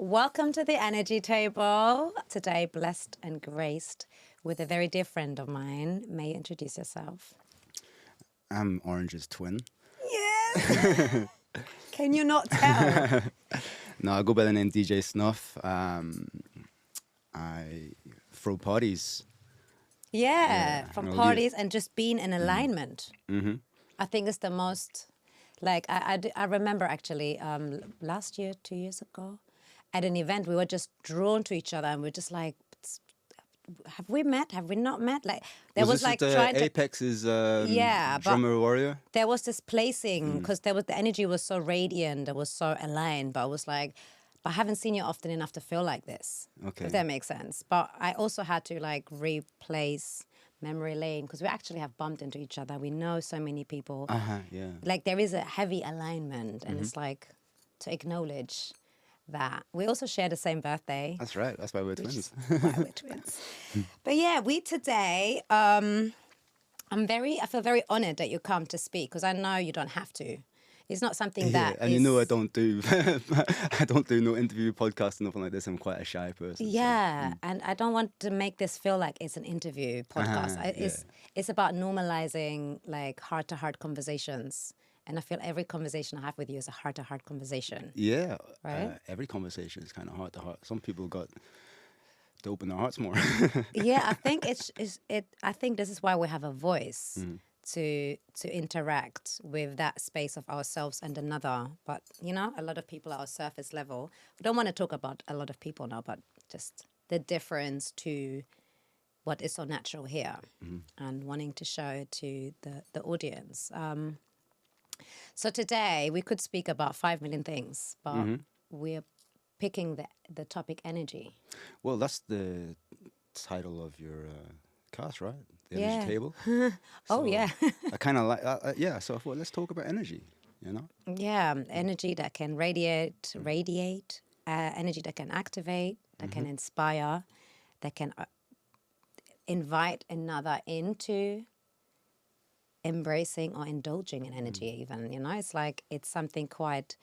Welcome to the Energy Table. Today, blessed and graced with a very dear friend of mine. May you introduce yourself? I'm Orange's twin. Yes! Can you not tell? No, I go by the name DJ Snuff. I throw parties. Yeah, from I'll parties and just being in alignment. Mm-hmm. I think it's the most, like, I remember actually last year, 2 years ago, at an event, we were just drawn to each other and we're just like, have we met? Have we not met? Like, there was like trying to... Apex's Yeah, but drummer warrior? there was this placing because the energy was so radiant, it was so aligned, but I was like, but I haven't seen you often enough to feel like this. Okay. If that makes sense. But I also had to like replace memory lane because we actually have bumped into each other. We know so many people. Yeah. Like there is a heavy alignment, and it's like to acknowledge that. We also share the same birthday. That's right. That's why we're twins. Why we're twins. But yeah, we today, I feel very honored that you come to speak because I know you don't have to. It's not something that and is... you know I don't do no interview podcast, nothing like this. I'm quite a shy person. Yeah, and I don't want to make this feel like it's an interview podcast. It's about normalizing like heart-to-heart conversations. And I feel every conversation I have with you is a heart-to-heart conversation. Yeah. Right? Every conversation is kind of heart to heart. Some people got to open their hearts more. Yeah, I think I think this is why we have a voice to interact with that space of ourselves and another. But you know, a lot of people are surface level. We don't want to talk about a lot of people now, but just the difference to what is so natural here and wanting to show to the audience. So today we could speak about 5 million things, but we're picking the topic energy. Well, that's the title of your cast, right? The Yeah. Energy Table. Oh, yeah. I kind of like, so I thought, let's talk about energy, you know? Yeah, energy that can radiate, energy that can activate, that can inspire, that can invite another into embracing or indulging in energy even, you know? It's like, it's something quite,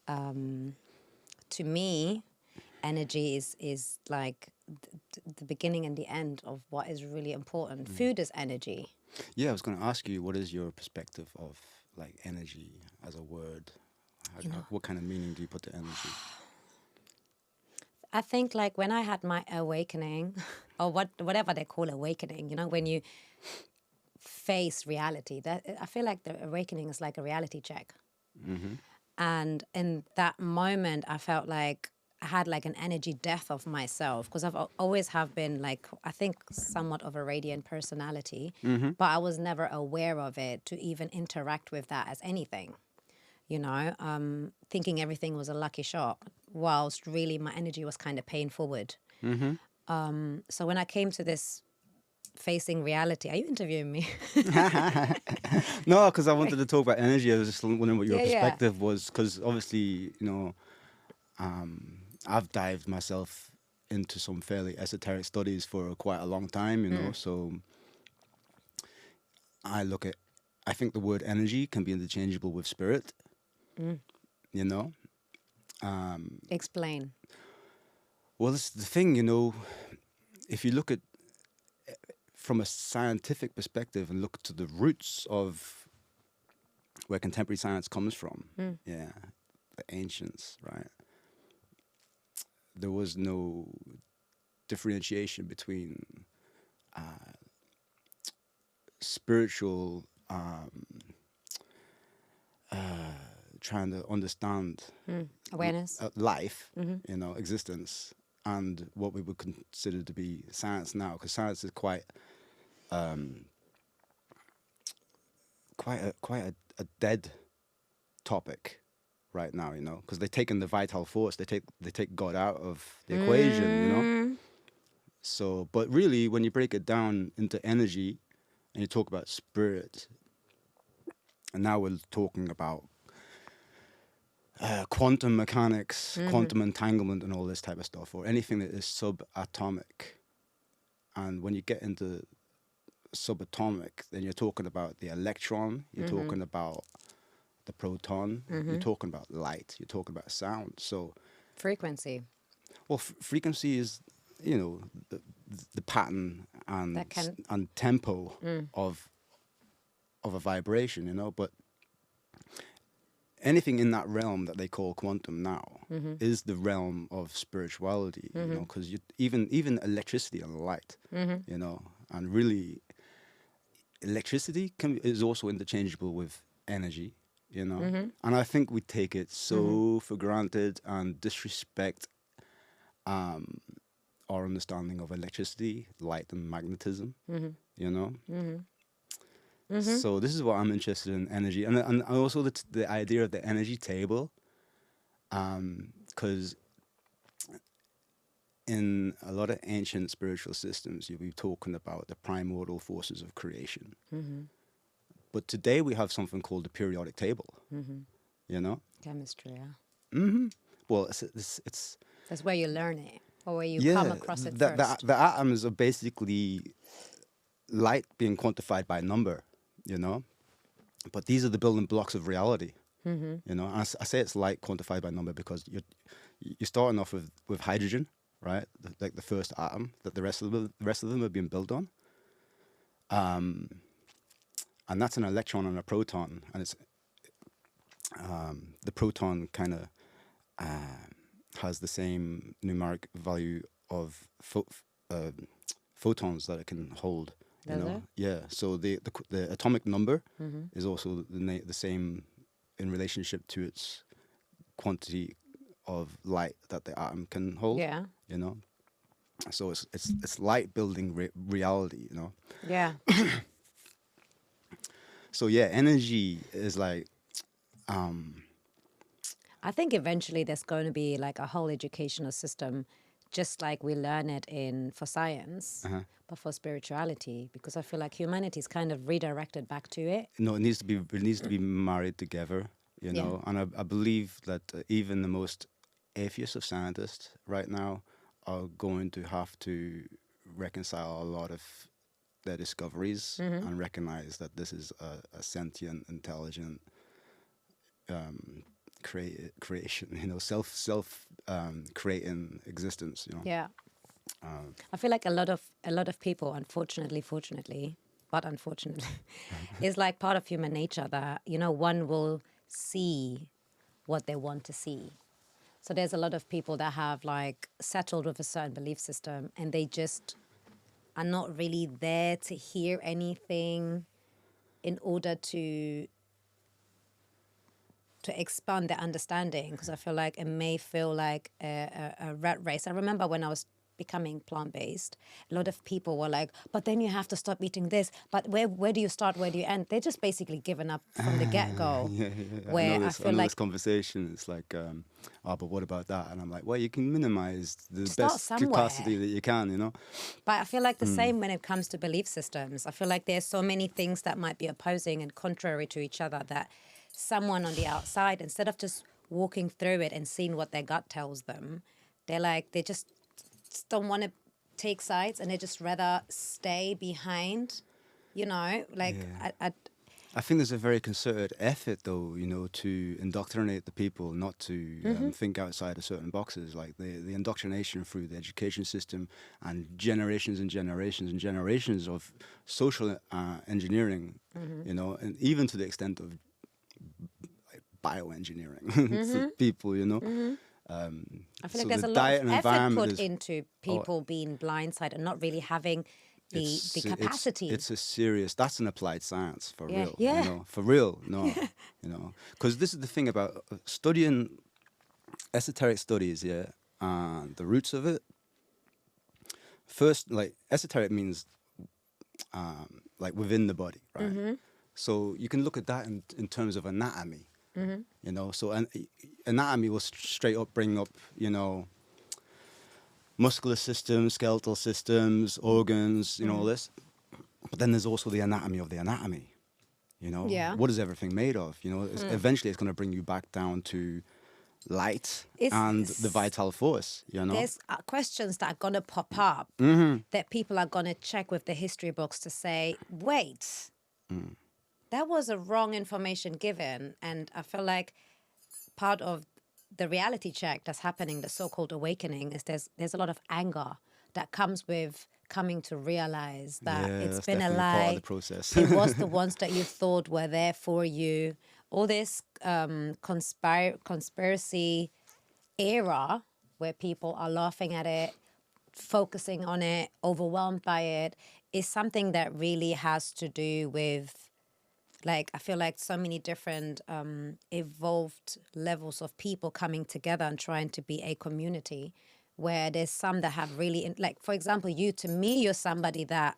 to me, energy is like the beginning and the end of what is really important. Food is energy. Yeah, I was going to ask you, what is your perspective of like energy as a word? What kind of meaning do you put to energy? I think like when I had my awakening, or whatever they call awakening, you know, when you face reality, that I feel like the awakening is like a reality check. And in that moment, I felt like I had like an energy death of myself because I've always have been like, I think somewhat of a radiant personality, but I was never aware of it to even interact with that as anything, you know, thinking everything was a lucky shot whilst really my energy was kind of paying forward. So when I came to this facing reality, are you interviewing me? No, because I wanted to talk about energy. I was just wondering what your Yeah, perspective was, because obviously, you know, I've dived myself into some fairly esoteric studies for quite a long time, you know, so I think the word energy can be interchangeable with spirit, you know. Explain. Well, this is the thing, you know, if you look at from a scientific perspective and look to the roots of where contemporary science comes from, the ancients, right? There was no differentiation between spiritual trying to understand Awareness. life, you know, existence, and what we would consider to be science now, because science is quite a dead topic right now, you know, because they've taken the vital force, they take God out of the equation, you know. So, but really, when you break it down into energy, and you talk about spirit, and now we're talking about quantum mechanics, quantum entanglement, and all this type of stuff, or anything that is subatomic. And when you get into subatomic, then you're talking about the electron, you're talking about the proton, you're talking about light, you're talking about sound. So Frequency. Well, frequency is, you know, the pattern and That can- and tempo of a vibration, you know. But anything in that realm that they call quantum now is the realm of spirituality, you know, because even electricity and light, you know, and really electricity is also interchangeable with energy, you know. And I think we take it so for granted and disrespect our understanding of electricity, light, and magnetism, you know. So this is what I'm interested in, energy, and also the idea of the energy table, because in a lot of ancient spiritual systems, you'll be talking about the primordial forces of creation. But today we have something called the periodic table, you know? Chemistry, yeah. Well, it's That's where you learn it, or where you yeah, come across it first. the atoms are basically light being quantified by number, you know? But these are the building blocks of reality, you know? And I say it's light quantified by number because you're starting off with hydrogen, right? Like the first atom that the rest of them are being built on. And that's an electron and a proton, and it's the proton kind of has the same numeric value of photons that it can hold. You Does know, it? yeah. So the atomic number is also the same in relationship to its quantity of light that the atom can hold. Yeah. You know, so it's light building reality. You know. Yeah. So yeah, energy is like. I think eventually there's going to be like a whole educational system, just like we learn it for science, but for spirituality, because I feel like humanity is kind of redirected back to it. No, it needs to be married together, you Yeah. know. And I believe that even the most atheist of scientists right now are going to have to reconcile a lot of their discoveries and recognize that this is a sentient, intelligent creation, you know, self creating existence, you know. Yeah. I feel like a lot of people, fortunately, is like part of human nature that, you know, one will see what they want to see. So there's a lot of people that have like settled with a certain belief system and they just are not really there to hear anything in order to expand their understanding, because I feel like it may feel like a rat race. I remember when I was becoming plant-based, a lot of people were like, but then you have to stop eating this. But where do you start? Where do you end? They're just basically given up from the get-go. Yeah. Where I feel know like this conversation. It's like, oh, but what about that? And I'm like, well, you can minimize the Start best somewhere. capacity that you can, you know. But I feel like the same when it comes to belief systems. I feel like there's so many things that might be opposing and contrary to each other that someone on the outside, instead of just walking through it and seeing what their gut tells them, they just don't want to take sides and they just rather stay behind, you know, like Yeah. I think there's a very concerted effort, though, you know, to indoctrinate the people not to think outside of certain boxes. Like the indoctrination through the education system and generations and generations and generations of social engineering, you know, and even to the extent of like, bioengineering to people, you know. I feel So like there's the a lot diet of and effort environment put is into people being blindsided and not really having the capacity. It's a serious. That's an applied science for Yeah. real. Yeah. You know, for real. No, you know, because this is the thing about studying esoteric studies. Yeah, and the roots of it. First, like esoteric means like within the body, right? So you can look at that in terms of anatomy. You know, so anatomy will straight up bring up, you know, muscular systems, skeletal systems, organs, you know, all this. But then there's also the anatomy of the anatomy. You know, Yeah. what is everything made of? You know, eventually it's going to bring you back down to light and the vital force. You know, There's questions that are going to pop up that people are going to check with the history books to say, wait, that was a wrong information given. And I feel like part of the reality check that's happening, the so-called awakening, is there's a lot of anger that comes with coming to realize that it's that's been a definitely part of lie. the process. It was the ones that you thought were there for you. All this conspiracy era where people are laughing at it, focusing on it, overwhelmed by it, is something that really has to do with, like, I feel like so many different evolved levels of people coming together and trying to be a community, where there's some that have really, like, for example, you, to me, you're somebody that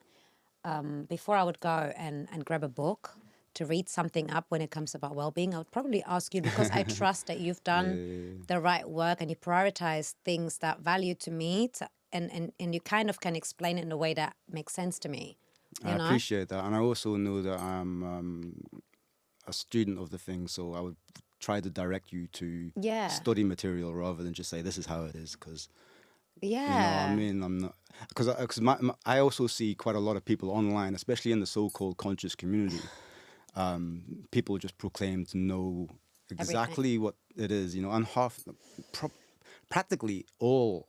before I would go and grab a book to read something up when it comes about well-being, I would probably ask you, because I trust that you've done the right work and you prioritize things that value to me, and you kind of can explain it in a way that makes sense to me. I appreciate that. And I also know that I'm a student of the thing, so I would try to direct you to study material rather than just say this is how it is, because you know what I mean? I'm not, because I also see quite a lot of people online, especially in the so-called conscious community. People just proclaim to know exactly what it is, you know, and practically all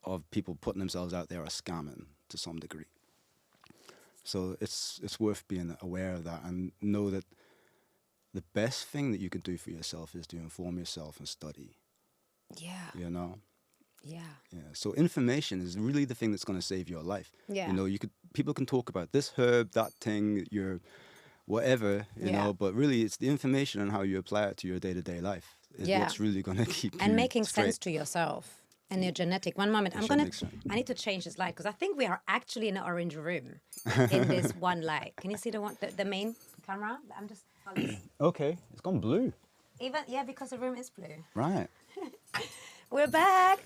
of people putting themselves out there are scamming to some degree. So it's worth being aware of that and know that the best thing that you can do for yourself is to inform yourself and study. Yeah. You know? Yeah. Yeah. So information is really the thing that's going to save your life. Yeah. You know, people can talk about this herb, that thing, your whatever, you know, but really it's the information and how you apply it to your day-to-day life is what's really going to keep and you making straight. sense to yourself and your genetic. One moment, I need to change this light because I think we are actually in an orange room in this one light. Can you see the main camera? I'm just Okay, it's gone blue. because the room is blue. Right. We're back.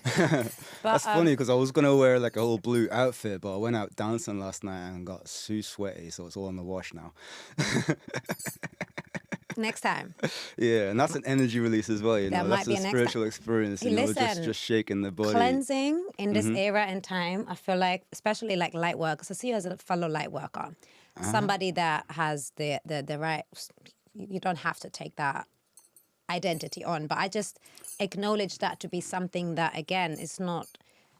That's funny because I was going to wear like a whole blue outfit, but I went out dancing last night and got so sweaty, so it's all in the wash now. Next time. Yeah, and that's an energy release as well, you know. That's a spiritual experience, you know, just shaking the body. Cleansing in this era and time, I feel like, especially like light work, because I see you as a fellow light worker, somebody that has the right, you don't have to take that identity on, but I just acknowledge that to be something that, again, is not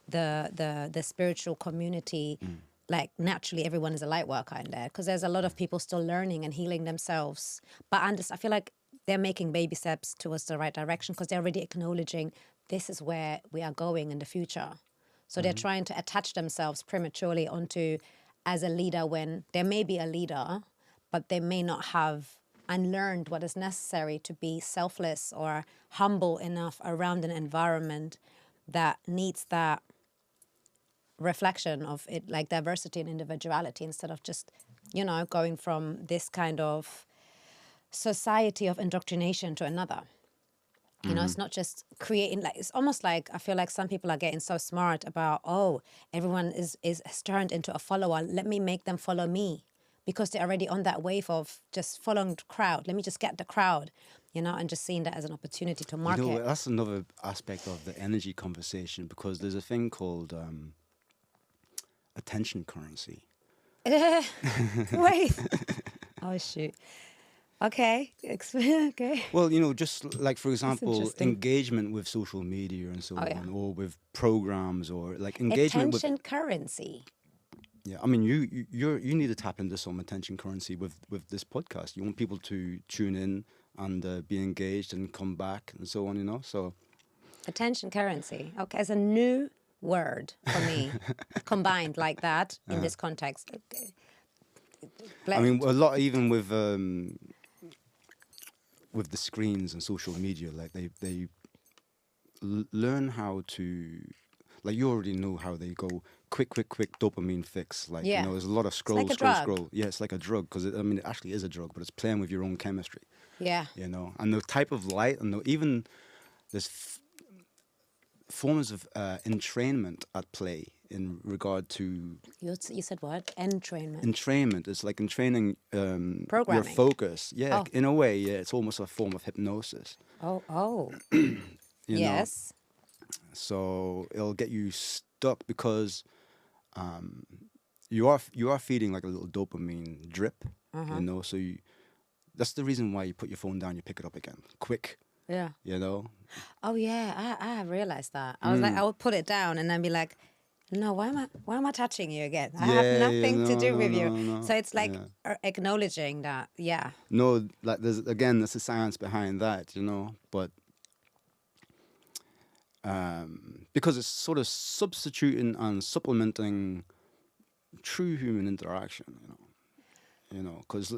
the spiritual community. Like, naturally everyone is a light worker in there because there's a lot of people still learning and healing themselves, but I feel like they're making baby steps towards the right direction because they're already acknowledging this is where we are going in the future. So they're trying to attach themselves prematurely onto as a leader when there may be a leader, but they may not have unlearned what is necessary to be selfless or humble enough around an environment that needs that reflection of it, like diversity and individuality, instead of just, you know, going from this kind of society of indoctrination to another. You know, it's not just creating, like, it's almost like, I feel like some people are getting so smart about, oh, everyone is turned into a follower. Let me make them follow me. Because they're already on that wave of just following the crowd. Let me just get the crowd, you know, and just seeing that as an opportunity to market. You know, that's another aspect of the energy conversation, because there's a thing called attention currency. Wait. Oh, shoot. Okay. Okay. Well, you know, just like, for example, engagement with social media and so on, or with programs, or like engagement attention currency. Yeah, I mean, you need to tap into some attention currency with this podcast. You want people to tune in and be engaged and come back and so on, you know. So attention currency, okay, as a new word for me, combined like that in this context. Okay. I mean, a lot even with the screens and social media, like they learn how to. Like, you already know how they go quick dopamine fix. Like, you know, there's a lot of scroll. Yeah, it's like a drug, because I mean, it actually is a drug, but it's playing with your own chemistry. Yeah. You know, and the type of light, and even there's forms of entrainment at play in regard to. You said what? Entrainment. Entrainment. It's like entraining programming. your focus. Yeah, in a way, yeah, it's almost a form of hypnosis. Oh. Yes. So it'll get you stuck because you are feeding like a little dopamine drip, you know. So that's the reason why you put your phone down, you pick it up again, quick. Yeah. You know. Oh yeah, I have realized that. I was like, I would put it down and then be like, no, why am I touching you again? I have Yeah, yeah, nothing to no, do no, with you. no, no. So it's like Yeah. acknowledging that, yeah. No, like there's a science behind that, you know, but because it's sort of substituting and supplementing true human interaction, because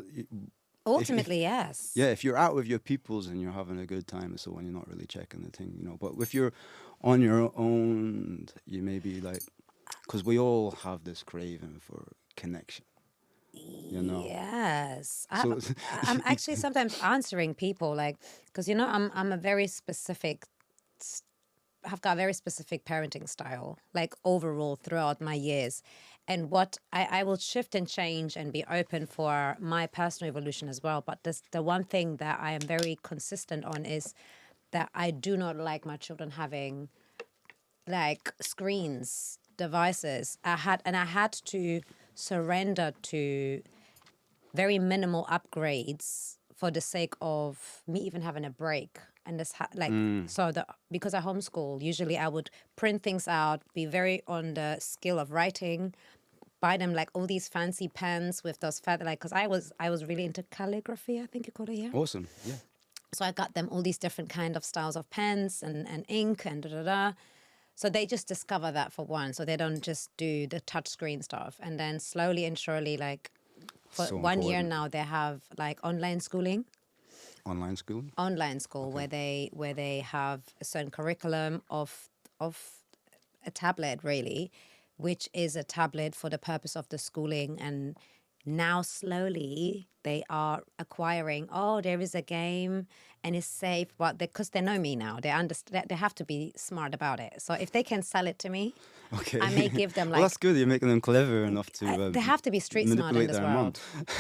Ultimately, yes. yeah, if you're out with your peoples and you're having a good time and so on, you're not really checking the thing, but if you're on your own, you may be like, because we all have this craving for connection, Yes. so I'm actually sometimes answering people like, because I'm a very specific have got a very specific parenting style, like overall throughout my years. And what I will shift and change and be open for my personal evolution as well. But the one thing that I am very consistent on is that I do not like my children having like screens, devices. I had to surrender to very minimal upgrades for the sake of me even having a break. And this so the because I homeschool, usually I would print things out, be very on the skill of writing, buy them like all these fancy pens with those feather, like, because I was really into calligraphy, I think you call it, yeah. awesome, yeah. So I got them all these different kind of styles of pens and ink and da da da. So they just discover that for one. So they don't just do the touch screen stuff. And then slowly and surely, like for So 1 year important. now, they have like online schooling. Online school. Online school where they have a certain curriculum of a tablet, really, which is a tablet for the purpose of the schooling. And now slowly they are acquiring, oh, there is a game and it's safe, but because they know me now, they understand, they have to be smart about it. So if they can sell it to me, Okay. I may give them Well, like that's good. You're making them clever enough to they have to be street smart in manipulate this their mum. world.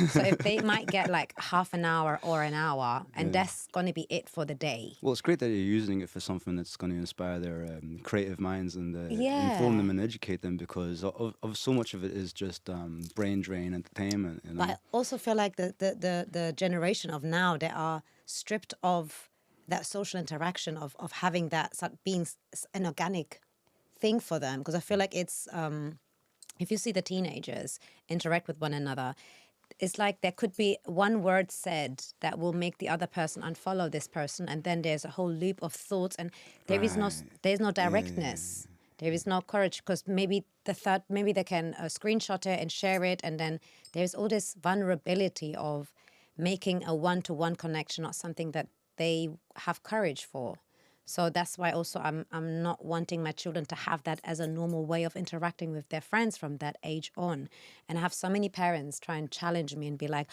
So if they might get like half an hour or an hour, and Yeah. that's going to be it for the day. Well, it's great that you're using it for something that's going to inspire their creative minds and Yeah. inform them and educate them, because of so much of it is just brain drain entertainment. You know? But I also feel like the generation of now, they are stripped of that social interaction of having that being an organic thing for them. Because I feel like it's, if you see the teenagers interact with one another, it's like there could be one word said that will make the other person unfollow this person, and then there's a whole loop of thoughts, and there's no directness. There is no courage, because maybe maybe they can screenshot it and share it, and then there's all this vulnerability of making a one-to-one connection, not something that they have courage for. So that's why also I'm not wanting my children to have that as a normal way of interacting with their friends from that age on. And I have so many parents try and challenge me and be like,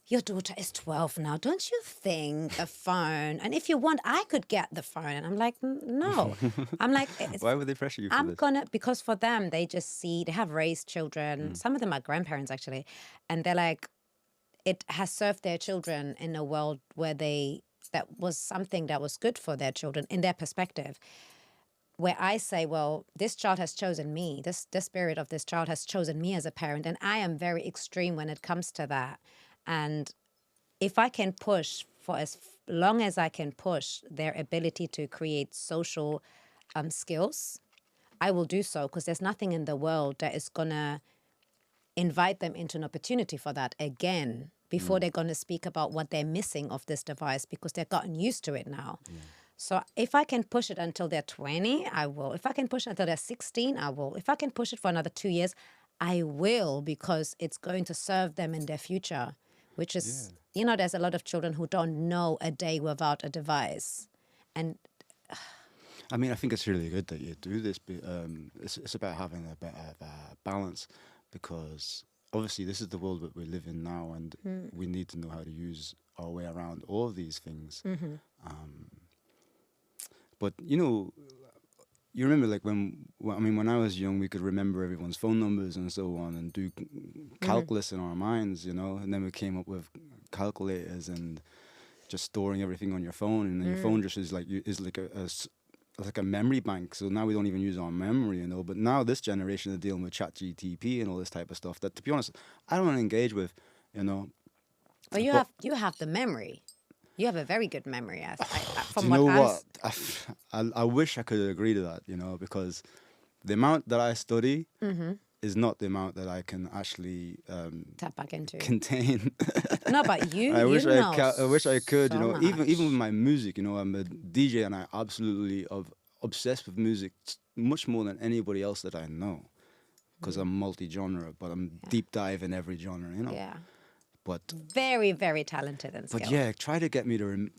your daughter is 12 now. Don't you think a phone? And if you want, I could get the phone. And I'm like, no. I'm like, Why would they pressure you for this? because for them, they just see, they have raised children. Some of them are grandparents actually. And they're like, it has served their children in a world where that was something that was good for their children in their perspective. Where I say, well, this child has chosen me. The spirit of this child has chosen me as a parent. And I am very extreme when it comes to that. And if I can push for as long as I can push their ability to create social skills, I will do so, because there's nothing in the world that is going to invite them into an opportunity for that again before they're going to speak about what they're missing of this device, because they've gotten used to it now. So if I can push it until they're 20, I will. If I can push it until they're 16, I will. If I can push it for another 2 years, I will, because it's going to serve them in their future, which is, there's a lot of children who don't know a day without a device. And I mean, I think it's really good that you do this. It's about having a bit of balance, because obviously this is the world that we live in now, and we need to know how to use our way around all of these things. But you remember, like when I was young, we could remember everyone's phone numbers and so on, and do calculus in our minds, and then we came up with calculators and just storing everything on your phone, and then your phone just is like a memory bank. So now we don't even use our memory, But now this generation is dealing with ChatGPT and all this type of stuff that, to be honest, I don't want to engage with, But you have the memory. You have a very good memory. From Do you what know I'm what? I wish I could agree to that, you know, because the amount that I study is not the amount that I can actually tap back into. contain. No, but you I wish know I wish I could, you so know, even much. with my music, you know, I'm a DJ and I absolutely obsessed with music much more than anybody else that I know, because I'm multi-genre, but I'm deep dive in every genre, you know. Yeah. But Very, very talented and skilled. yeah, try to get me to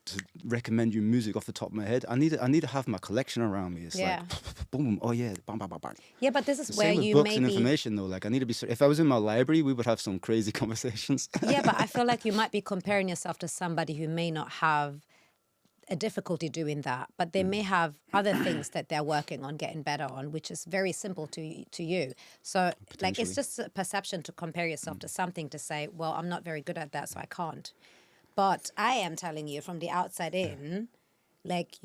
recommend you music off the top of my head. I need to have my collection around me. It's Yeah. like boom, oh yeah, bam, bam, bam, bam. Yeah, but this is The where same with you books and maybe... information though. Like I need to be. If I was in my library, we would have some crazy conversations. Yeah, but I feel like you might be comparing yourself to somebody who may not have a difficulty doing that, but they may have other things that they're working on getting better on, which is very simple to you. So like it's Potentially. just a perception to compare yourself to something to say, well, I'm not very good at that, so I can't. But I am telling you from the outside in, like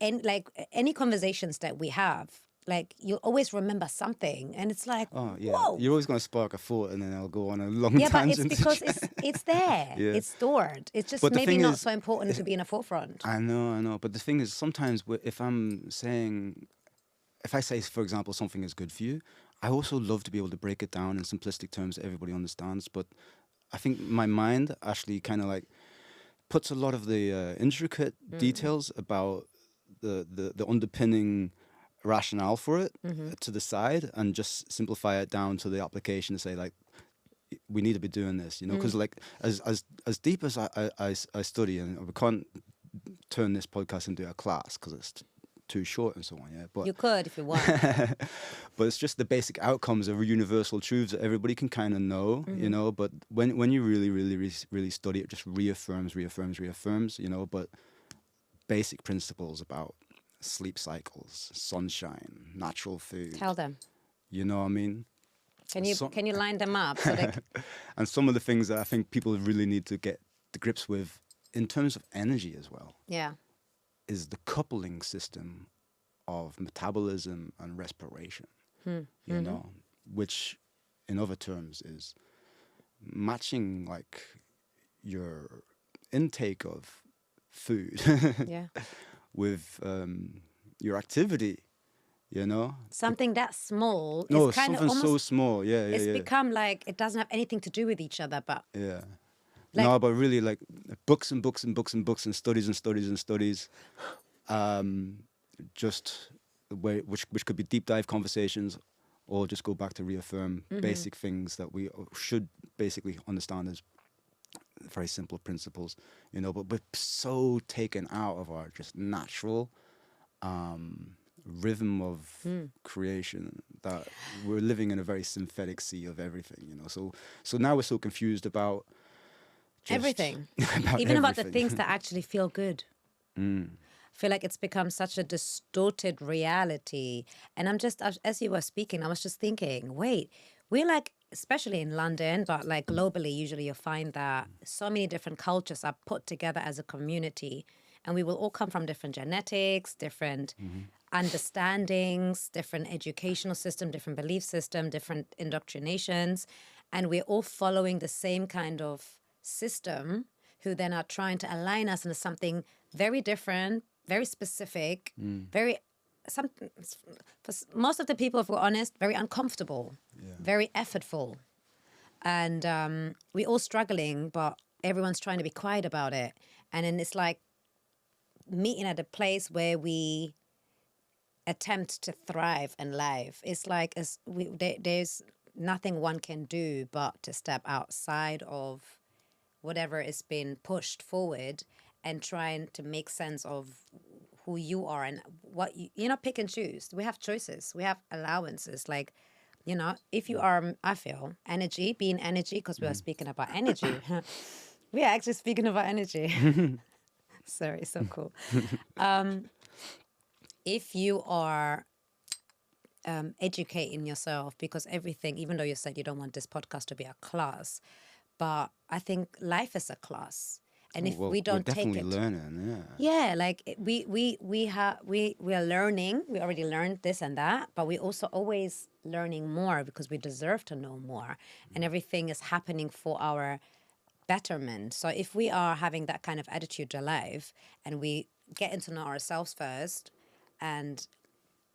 any conversations that we have, like you'll always remember something, and it's like, Oh yeah, whoa. you're always gonna spark a thought, and then I'll go on a long Yeah, but tangent. it's because it's there. Yeah. It's stored. It's just But the maybe thing not is- so important to be in the forefront. I know. But the thing is, sometimes if I'm saying, if I say, for example, something is good for you, I also love to be able to break it down in simplistic terms that everybody understands. But I think my mind actually kind of like puts a lot of the intricate details about the underpinning rationale for it to the side and just simplify it down to the application to say like, we need to be doing this, you know, because like as deep as I study, and we can't turn this podcast into a class because it's too short and so on, yeah. But You could if you want. but it's just the basic outcomes of universal truths that everybody can kind of know, you know. But when you really study it, just reaffirms, you know. But basic principles about sleep cycles, sunshine, natural food. Tell them. You know what I mean? Can you line them up so they And some of the things that I think people really need to get to grips with in terms of energy as well yeah. is the coupling system of metabolism and respiration, you know, which in other terms is matching like your intake of food Yeah. with your activity, you know. Something that small No, is kind of something almost so small, yeah. it's become like it doesn't have anything to do with each other, but Yeah. Like- No, but really like books and books and books and books and studies and studies and studies. Just the way which could be deep dive conversations or just go back to reaffirm basic things that we should basically understand as very simple principles, you know, but we're so taken out of our just natural rhythm of creation that we're living in a very synthetic sea of everything, you know. So now we're so confused about just everything. about Even about the everything. things that actually feel good. I feel like it's become such a distorted reality. And I'm just, as you were speaking, I was just thinking, wait, we're like, especially in London, but like globally, usually you'll find that so many different cultures are put together as a community. And we will all come from different genetics, different understandings, different educational system, different belief system, different indoctrinations. And we're all following the same kind of system who then are trying to align us into something very different, very specific, very something for most of the people, if we're honest, very uncomfortable, very effortful. And we're all struggling, but everyone's trying to be quiet about it. And then it's like meeting at a place where we attempt to thrive and live. It's like there's nothing one can do but to step outside of whatever is being pushed forward and trying to make sense of who you are and what you know, pick and choose. We have choices. We have allowances. Like, you know, if you are, I feel, energy, being energy, because we are speaking about energy. We are actually speaking about energy. Sorry, so cool. If you are educating yourself, because everything, even though you said you don't want this podcast to be a class, but I think life is a class. And if we don't take it, we're definitely learning, yeah. yeah, like we are learning. We already learned this and that, but we also always learning more because we deserve to know more, and everything is happening for our betterment. So if we are having that kind of attitude to life and we get to know ourselves first and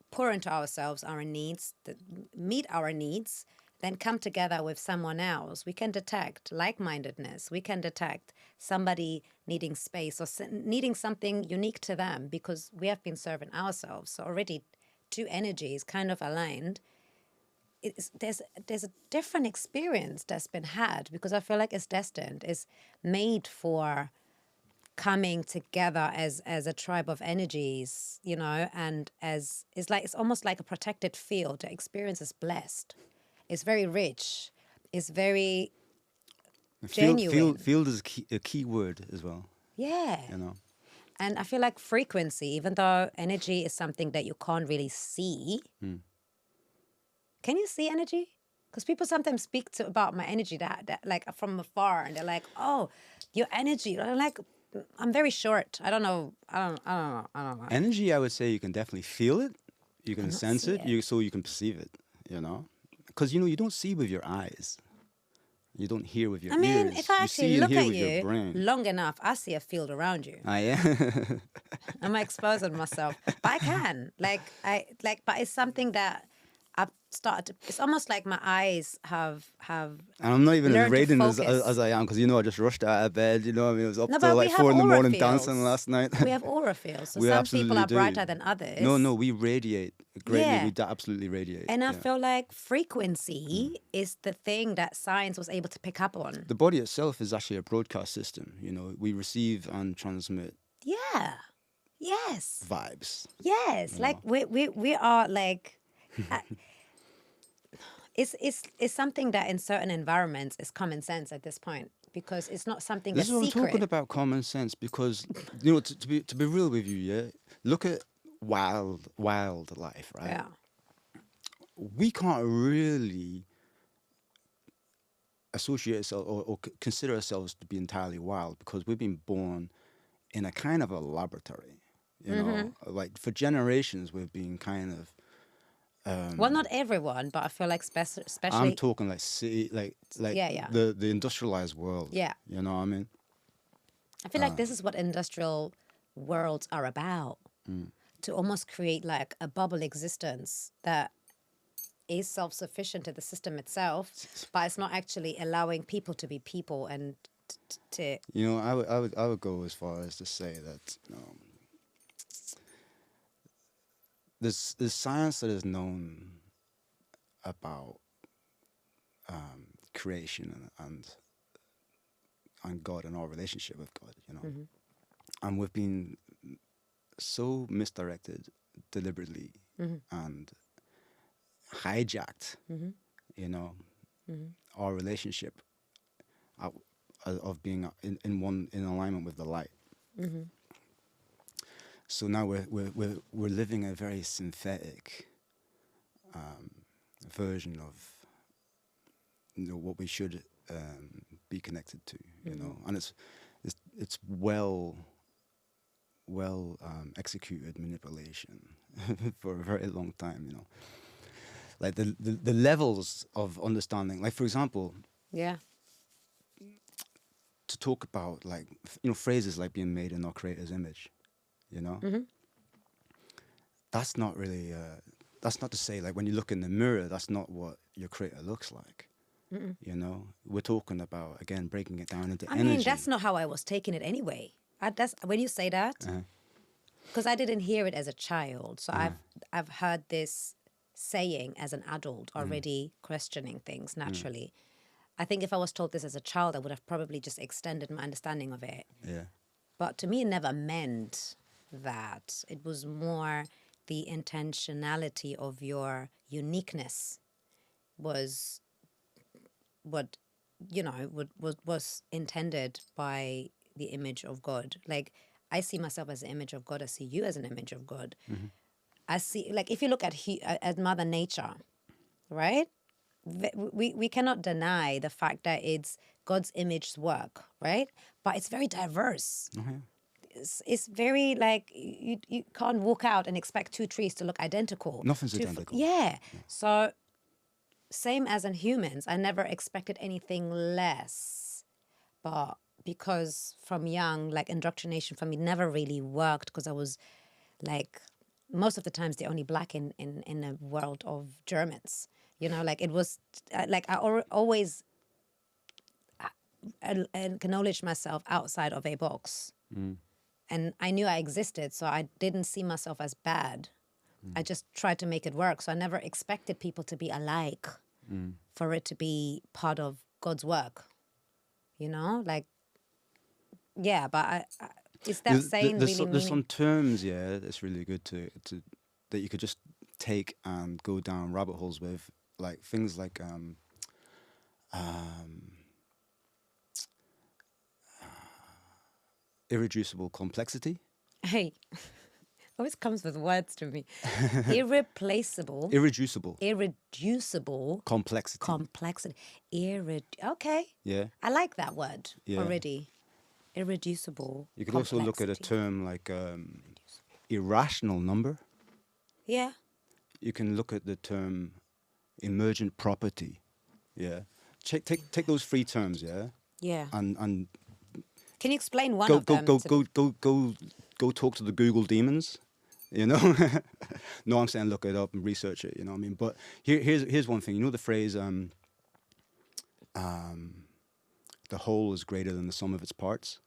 pour into ourselves our needs, meet our needs, then come together with someone else, we can detect like-mindedness. We can detect somebody needing space or needing something unique to them because we have been serving ourselves. So already two energies kind of aligned. There's a different experience that's been had because I feel like it's destined. It's made for coming together as a tribe of energies, you know, and as it's almost like a protected field. The experience is blessed. It's very rich. It's very genuine. Field is a key word as well. Yeah. You know. And I feel like frequency, even though energy is something that you can't really see. Can you see energy? Because people sometimes speak about my energy that like from afar, and they're like, "Oh, your energy." And I'm like, I'm very short. I don't know. I don't know. Energy, I would say you can definitely feel it. You can Cannot sense see it. it. So you can perceive it. You know, because you don't see with your eyes. You don't hear with your I mean, ears. if I you actually see and look hear at with your you brain. long enough, I see a field around you. Ah, yeah. Am I exposing myself? But I can. But it's something that I've started. It's almost like my eyes have. And I'm not even as learn to radiant as focus. I am because I just rushed out of bed. You know, I mean, it was up No, till but we like have 4 in the aura morning fields. dancing last night. We have aura fields. So We some people absolutely are do. brighter than others. No, we radiate greatly. Yeah. We absolutely radiate. And I yeah. feel like frequency is the thing that science was able to pick up on. The body itself is actually a broadcast system. You know, we receive and transmit Yeah. Yes. vibes. Yes. Like we are like it's something that in certain environments is common sense at this point because it's not something This that's is what secret. I'm talking about, common sense. Because to be real with you, yeah, look at wildlife, right? Yeah. We can't really associate ourselves or consider ourselves to be entirely wild because we've been born in a kind of a laboratory. You know, like for generations we've been kind of. Well, not everyone, but I feel like especially. I'm talking like city, like Yeah. the industrialized world. Yeah. You know what I mean? I feel like this is what industrial worlds are about. To almost create like a bubble existence that is self-sufficient to the system itself, but it's not actually allowing people to be people and to. You know, I would go as far as to say that there's science that is known about creation and God and our relationship with God. You know, and we've been so misdirected deliberately and hijacked. You know, our relationship of being in alignment with the light. So now we're living a very synthetic version of what we should be connected to. You know, and it's well executed manipulation for a very long time. You know, like the levels of understanding. Like for example. Yeah. To talk about like phrases like being made in our creator's image, you know, that's not really that's not to say like when you look in the mirror that's not what your creator looks like. You know, we're talking about again breaking it down into energy. I mean, that's not how I was taking it anyway. That's when you say that, because I didn't hear it as a child, so I've heard this saying as an adult already, questioning things naturally. I think if I was told this as a child, I would have probably just extended my understanding of it. Yeah. But to me, it never meant that. It was more the intentionality of your uniqueness was what, was intended by the image of God. Like, I see myself as an image of God. I see you as an image of God. I see, like, if you look at Mother Nature, right? We cannot deny the fact that it's God's image's work, right? But it's very diverse. It's very like you can't walk out and expect two trees to look identical. Nothing's identical. Yeah. So same as in humans, I never expected anything less. but because from young, like indoctrination for me never really worked because I was like most of the times the only black in a world of Germans. You know, like it was like I always acknowledged myself outside of a box. And I knew I existed, so I didn't see myself as bad. I just tried to make it work. So I never expected people to be alike for it to be part of God's work. You know, like, yeah, but is that saying There's really there's some meaning? terms, yeah, that's really good to that you could just take and go down rabbit holes with, like things like irreducible complexity, Hey, always comes with words to me. Irreplaceable, irreducible irreducible complexity. complexity. Okay, Yeah, I like that word Yeah. already. Irreducible. you could also look at a complexity. term like irrational number. Yeah. You can look at the term emergent property. Yeah, take those three terms. Yeah, Yeah. and Can you explain one go of go them? go go go go go talk to the Google demons. You know, no, I'm saying look it up and research it. You know what I mean? But here's one thing. You know the phrase the whole is greater than the sum of its parts,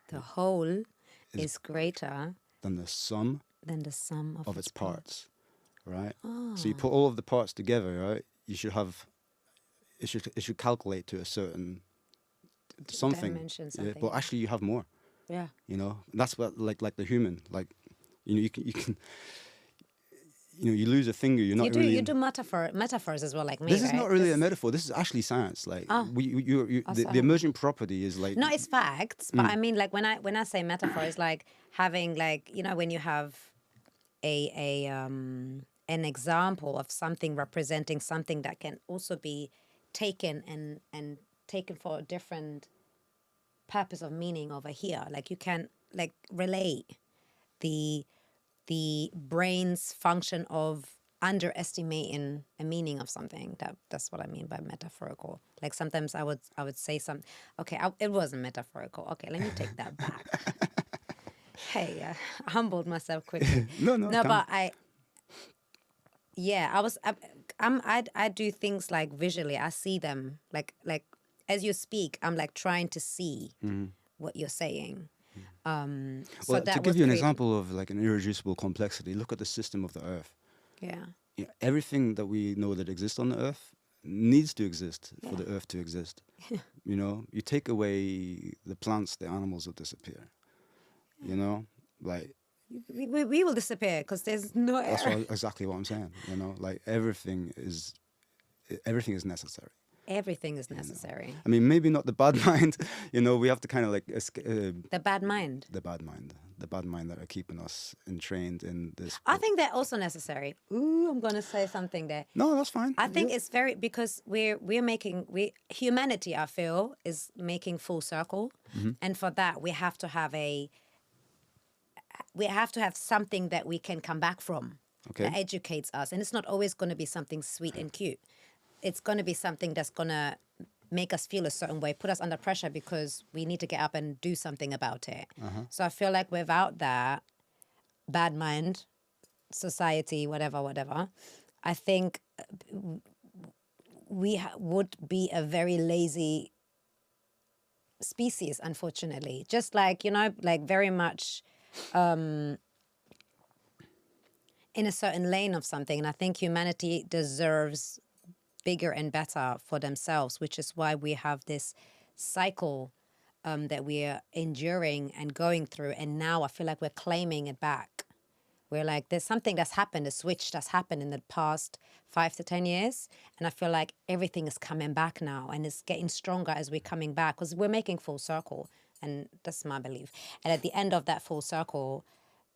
The whole Is- is greater than the sum than the sum of its parts, right? Oh. So you put all of the parts together, right? You should have it should calculate to a certain something. Dimension, Yeah, something. but actually you have more. Yeah. You know, and that's what like the human, like you can you lose a finger, you're not You do really. you do metaphors as well, like me. This is right? not really a metaphor. This is actually science. Like the emergent property is like No, it's facts, but I mean, like when I say metaphor, it's like having like when you have a an example of something representing something that can also be taken and taken for a different purpose of meaning over here. Like you can like relate the brain's function of underestimating a meaning of something. That's what I mean by metaphorical. Like sometimes I would say something. Okay, it wasn't metaphorical. Okay, let me take that back. Hey, I humbled myself quickly. no, But I do things like visually. I see them like as you speak. I'm like trying to see what you're saying. So well, that to was give you an created- example of like an irreducible complexity, look at the system of the Earth. Yeah. Yeah, everything that we know that exists on the Earth needs to exist for the Earth to exist. You know, you take away the plants, the animals will disappear. You know, like We will disappear because there's no air. that's exactly what I'm saying. You know, like everything is necessary. Everything is necessary. I mean, maybe not the bad mind. You know, we have to kind of like The bad mind. the bad mind that are keeping us entrained in this. I think they're also necessary. Ooh, I'm gonna say something there. No, that's fine. I think it's very because humanity I feel is making full circle, and for that we have to have something that we can come back from Okay. that educates us, and it's not always going to be something sweet and cute. It's going to be something that's going to make us feel a certain way, put us under pressure because we need to get up and do something about it. So I feel like without that bad mind, society, whatever, I think we would be a very lazy species, unfortunately. Just like, like very much in a certain lane of something. And I think humanity deserves bigger and better for themselves, which is why we have this cycle that we are enduring and going through. And now I feel like we're claiming it back. We're like, there's something that's happened, a switch that's happened in the past 5 to 10 years. And I feel like everything is coming back now and it's getting stronger as we're coming back because we're making full circle. And that's my belief. And at the end of that full circle,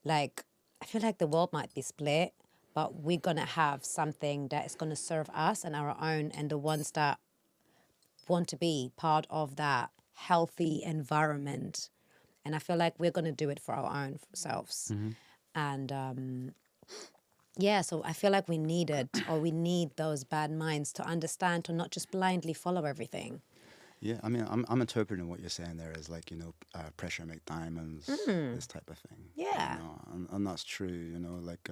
like, I feel like the world might be split, but we're going to have something that is going to serve us and our own and the ones that want to be part of that healthy environment. And I feel like we're going to do it for our own selves. And so I feel like we need those bad minds to understand, to not just blindly follow everything. Yeah, I mean, I'm interpreting what you're saying there as like, pressure make diamonds, this type of thing. Yeah. And that's true. Like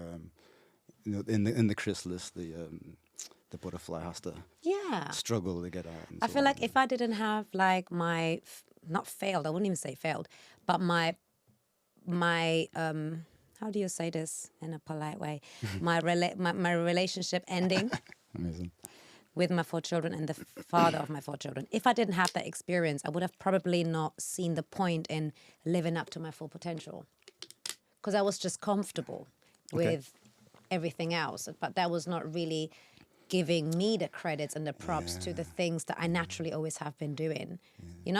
in the chrysalis, the butterfly has to Yeah. struggle to get out. And I so feel on, like if I didn't have like my not failed, I wouldn't even say failed, but my how do you say this in a polite way? my relationship ending Amazing. with my 4 children and the father of my 4 children. If I didn't have that experience, I would have probably not seen the point in living up to my full potential, because I was just comfortable with everything else. But that was not really giving me the credits and the props to the things that I naturally always have been doing.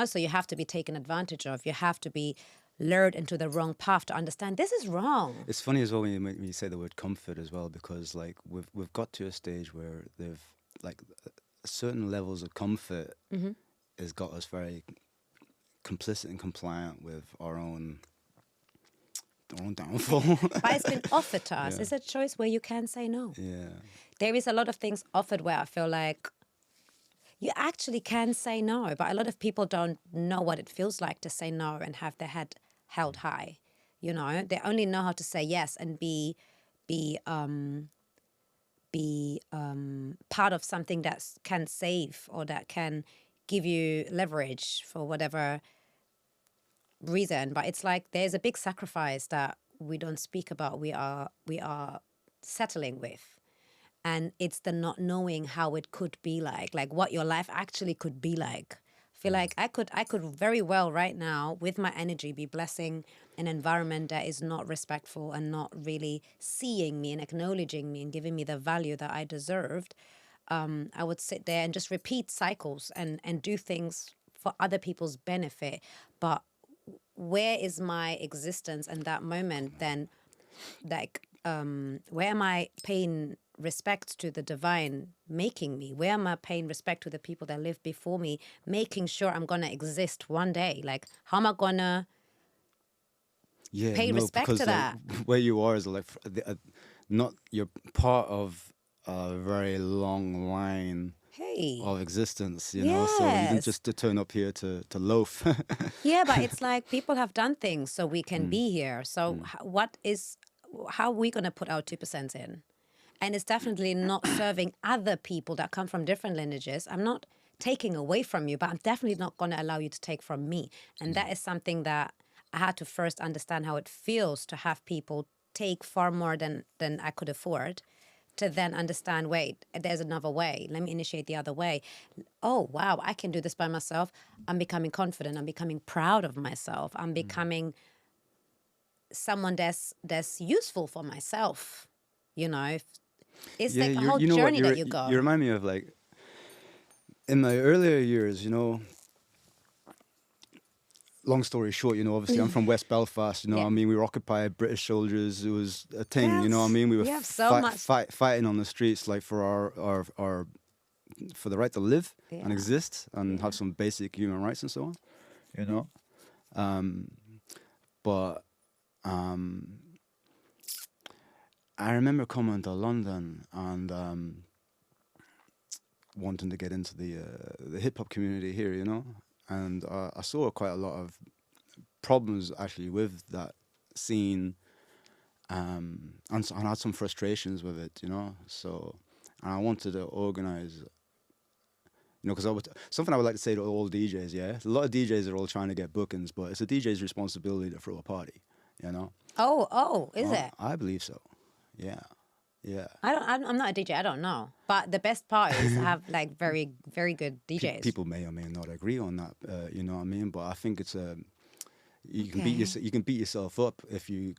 So you have to be taken advantage of. You have to be lured into the wrong path to understand this is wrong. It's funny as well when you say the word comfort as well, because like we've got to a stage where they've like certain levels of comfort has got us very complicit and compliant with our own downfall. But it's been offered to us. It's a choice where you can say no. Yeah. There is a lot of things offered where I feel like you actually can say no, but a lot of people don't know what it feels like to say no and have their head held high. They only know how to say yes and be part of something that can save or that can give you leverage for whatever reason. But it's like there's a big sacrifice that we don't speak about. We are settling with, and it's the not knowing how it could be like what your life actually could be like. I feel like I could very well right now with my energy be blessing an environment that is not respectful and not really seeing me and acknowledging me and giving me the value that I deserved. I would sit there and just repeat cycles and do things for other people's benefit. But where is my existence in that moment then? Like, where am I paying respect to the divine making me? Where am I paying respect to the people that lived before me, making sure I'm going to exist one day? Like, how am I going to pay respect because to that? Where you are is like not you're part of a very long line Hey. of existence, so you didn't just to turn up here to loaf. Yeah, but it's like people have done things so we can be here. So how are we going to put our 2% in? And it's definitely not serving other people that come from different lineages. I'm not taking away from you, but I'm definitely not going to allow you to take from me. And that is something that I had to first understand how it feels to have people take far more than I could afford, to then understand, wait, there's another way. Let me initiate the other way. Oh, wow, I can do this by myself. I'm becoming confident. I'm becoming proud of myself. I'm becoming someone that's useful for myself. It's like a whole journey that you go. You remind me of like in my earlier years, long story short, obviously I'm from West Belfast, what I mean? We were occupied, British soldiers, it was a thing, you know what I mean? We were fighting on the streets like for our for the right to live and exist and have some basic human rights and so on, but I remember coming to London and wanting to get into the hip hop community here, and I saw quite a lot of problems actually with that scene, and I had some frustrations with it, So, and I wanted to organize, because something I would like to say to all DJs, a lot of DJs are all trying to get bookings, but it's a DJ's responsibility to throw a party, Oh, is it? I believe so. Yeah. I'm not a DJ. I don't know. But the best part is to have like very, very good DJs. People may or may not agree on that. You know what I mean? But I think it's you can beat yourself up if you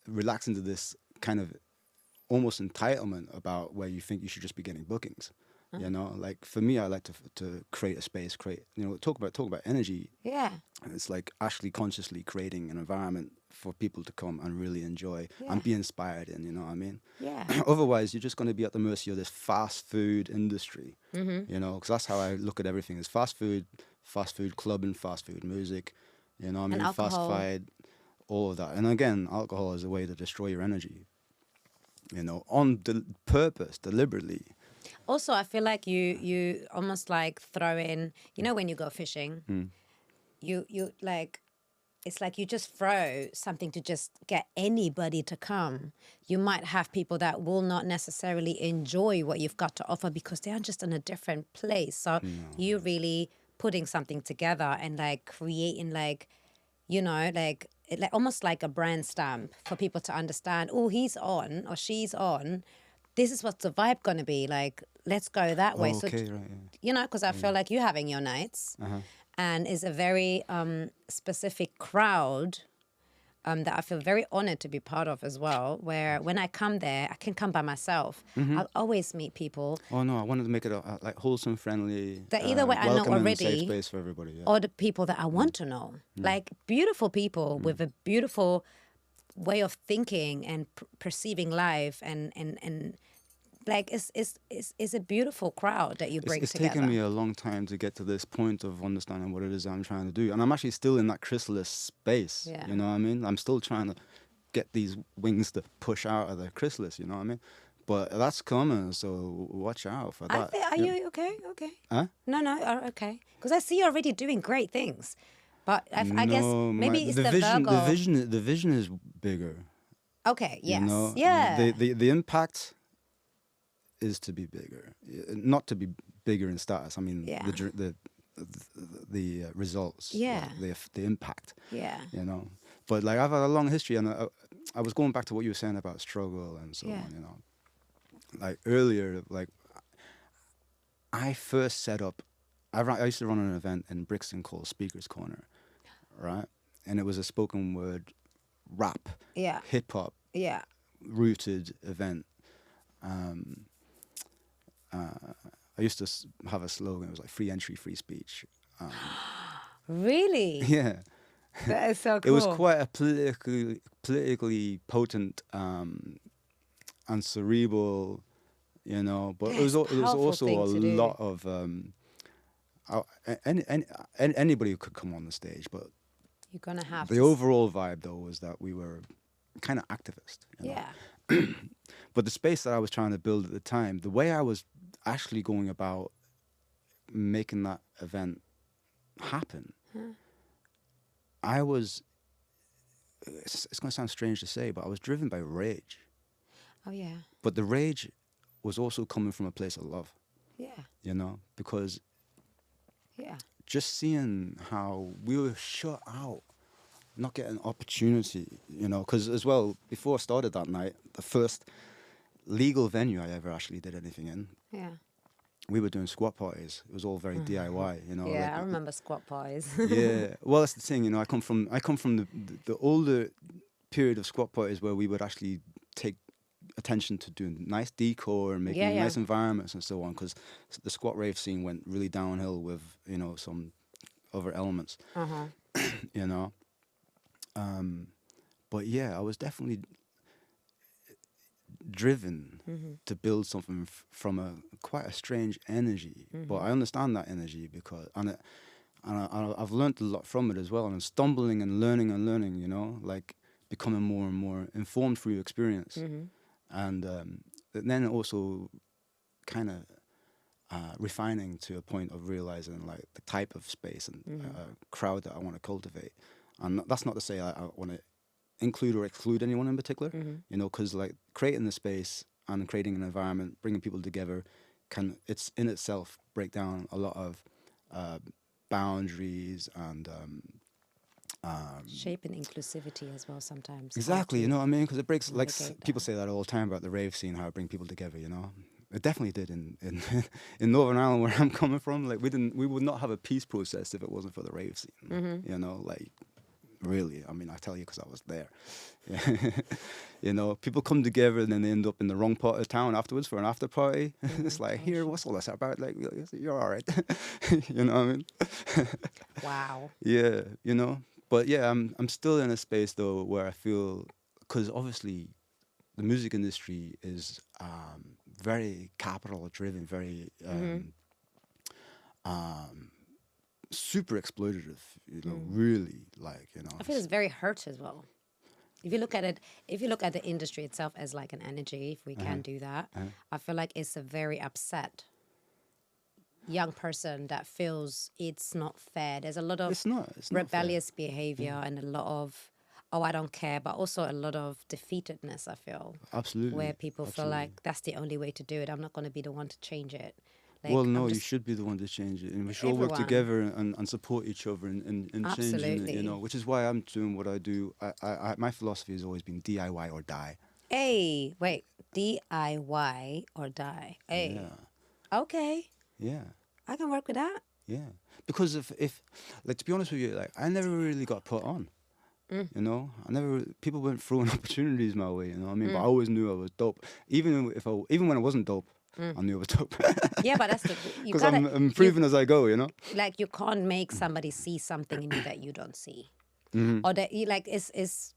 relax into this kind of almost entitlement about where you think you should just be getting bookings. Like for me, I like to create a space, talk about energy. Yeah. And it's like actually consciously creating an environment for people to come and really enjoy and be inspired in, you know what I mean? Yeah. Otherwise, you're just going to be at the mercy of this fast food industry, because that's how I look at everything is fast food clubbing, fast food music, you know what I mean? Fast food, all of that. And again, alcohol is a way to destroy your energy, on purpose, deliberately. Also, I feel like you almost like throw in, you know, when you go fishing, you like, it's like you just throw something to just get anybody to come. You might have people that will not necessarily enjoy what you've got to offer because they are just in a different place. So you really putting something together and like creating like, you know, like almost like a brand stamp for people to understand, oh, he's on or she's on. This is what's the vibe going to be. Like, let's go that way. Oh, So, okay, right. Yeah. you know, because I feel like you having your nights and is a very specific crowd that I feel very honored to be part of as well, where when I come there, I can come by myself. I'll always meet people Oh no, I wanted to make it a like wholesome, friendly, that either way I know welcoming and safe already space for everybody. Yeah. or the people that I want to know. Like beautiful people with a beautiful way of thinking and perceiving life and like it's a beautiful crowd that you bring It's together. taken me a long time to get to this point of understanding what it is I'm trying to do, and I'm actually still in that chrysalis space. Yeah. You know what I mean? I'm still trying to get these wings to push out of the chrysalis. You know what I mean? But that's coming, so watch out for that. Are you okay? Okay. Huh? No, okay. Because I see you already doing great things. But I guess No, maybe it's the vision. Virgo. The vision is bigger. Okay, yes. You know, Yeah. the impact is to be bigger, not to be bigger in status. I mean, Yeah. the results, Yeah. like the impact. Yeah. You know, but like I've had a long history, and I was going back to what you were saying about struggle and so Yeah. on. You know, like earlier, like I first set up. I used to run an event in Brixton called Speaker's Corner, right? And it was a spoken word, rap, Yeah. hip hop Yeah. rooted event. I used to have a slogan. It was like free entry, free speech. Really? Yeah, That is so cool. it was quite a politically potent and cerebral, you know. But Yeah, it was it's a it was powerful also thing a to do. lot of anybody could come on the stage. But You're going to have the to. overall vibe though was that we were kind of activist. You know? Yeah. But the space that I was trying to build at the time, the way I was actually going about making that event happen, I was, it's going to sound strange to say, but I was driven by rage. Oh, yeah. But the rage was also coming from a place of love, Yeah. you know, because Yeah. just seeing how we were shut out, not getting opportunity, you know, because as well, before I started that night, the first legal venue I ever actually did anything in, Yeah. we were doing squat parties. It was all very DIY, you know. Yeah, like, I remember squat parties. yeah, well, that's the thing, you know. I come from the older period of squat parties where we would actually take attention to doing nice decor and making Yeah. nice environments and so on, because the squat rave scene went really downhill with, you know, some other elements, you know. But yeah, I was definitely driven to build something from a quite a strange energy. But I understand that energy because I've learned a lot from it as well, and I'm stumbling and learning, you know, like becoming more and more informed through experience, and then also kind of refining to a point of realizing like the type of space and crowd that I want to cultivate. And that's not to say I want to include or exclude anyone in particular, you know, because like creating the space and creating an environment, bringing people together, it's in itself break down a lot of boundaries and Shape and inclusivity as well sometimes. exactly, you know what I mean? Because it breaks, like navigate people say that all the time about the rave scene, how it brings people together, you know. It definitely did in in Northern Ireland where I'm coming from. Like we would not have a peace process if it wasn't for the rave scene, you know, like. Really, I mean, I tell you because I was there. Yeah. You know, people come together and then they end up in the wrong part of town afterwards for an after party. It's like, here, what's all this about? Like, you're all right. You know what I mean? Wow. Yeah, you know. But yeah, I'm still in a space though where I feel, because obviously, the music industry is very capital driven, very super exploitative, you know, really, like, you know. I feel it's very hurt as well. if you look at it, if you look at the industry itself as like an energy, if we can do that, I feel like it's a very upset young person that feels it's not fair. There's a lot of It's not fair. rebellious behavior and a lot of, oh, I don't care, but also a lot of defeatedness, I feel. Absolutely. Where people feel Absolutely. like that's the only way to do it. I'm not going to be the one to change it. Like, Well, no, I'm you just- should be the one to change it, and we should all work Everyone. together and support each other in changing it. Absolutely. You know, which is why I'm doing what I do. My philosophy has always been DIY or die. Hey, wait, DIY or die. Hey, Yeah, okay, yeah, I can work with that. yeah. Because if like, to be honest with you, like, I never really got put on. You know, people weren't throwing opportunities my way. You know what I mean? But I always knew I was dope. Even when I wasn't dope, I knew I was dope. Yeah, but that's the you Because gotta I'm improving as I go. You know. like you can't make somebody see something in you that you don't see, or that you like it's it's